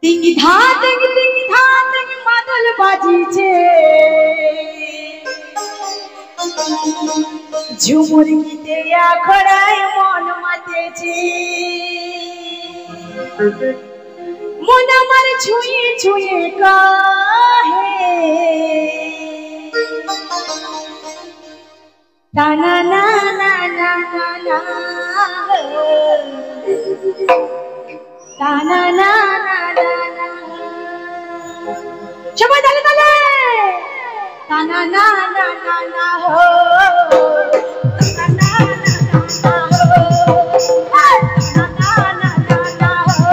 टिंगी धा मादल बाजीचे झुमुर गीते आखड़ाय मन मातेचे मन আমার ছুঁয়ে ছুঁয়ে কাহে টানা না না না না টানা না না না সবাই তালে তালে টানা না না না না হো টানা না না না হো টানা না না না হো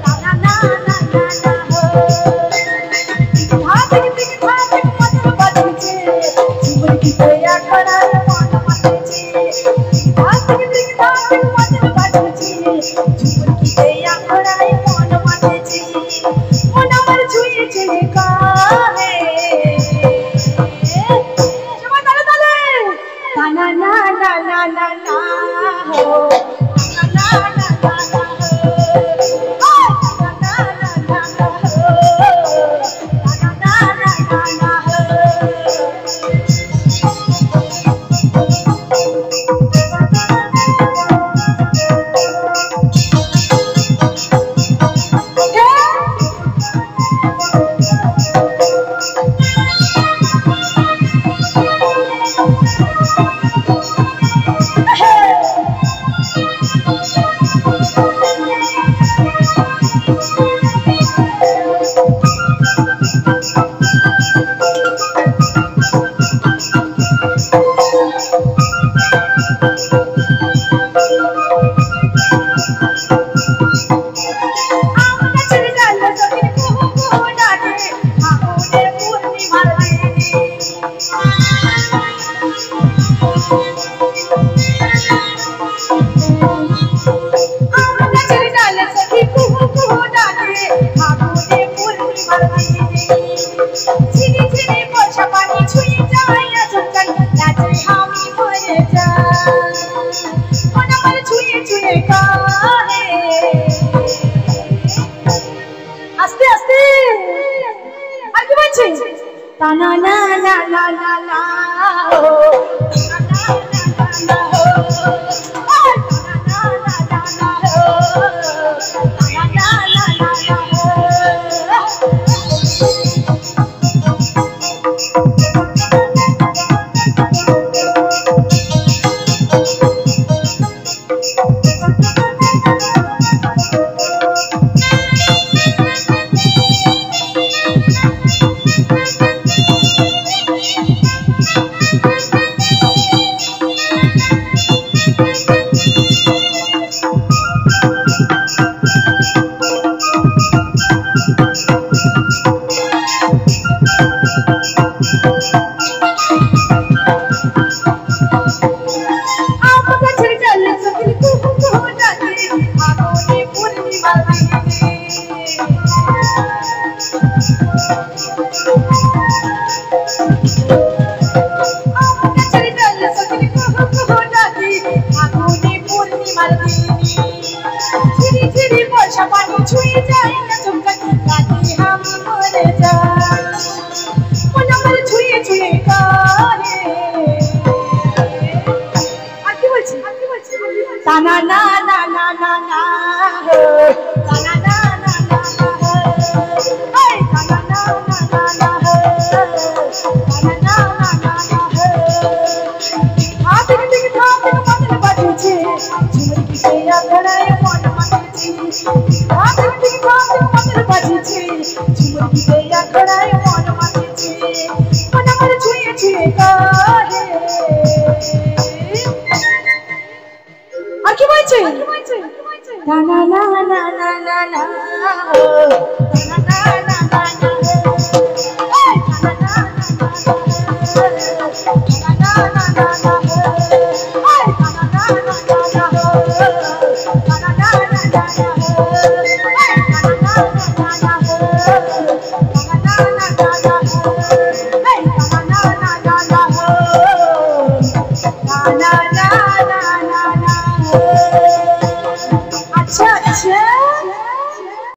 টানা না না না হো হাত থেকে মাথা বাজছে জীবন কি তোয়া করা মন মাতেছে হাত থেকে মাথা বাজছে জীবন কি তোয়া করা মন মাতেছে মন আমার ছুঁয়ে ছুঁয়ে কাহে সবাই তালে তালে না না না না না না হো না না না না না হো না না না না না হো না না না না না হো na na na na na na na ho na na na na ho na na na na ho na na na na ho na na na na na na ho na na na na na ho hey na na na na na ho na na na na na ho haat ke madan bajche जीवन की तेरा खड़ाए मन मातेছে हाथ के madan bajche जीवन की तेरा खड़ाए मन मातेছে मन আমার ছুঁয়ে ছুঁয়ে কাহে আর কি বলছে না না না না না না না হো না না না না না হো এই না না না না না না হো এই না না না না না হো না না না না না হো এই না না না না না হো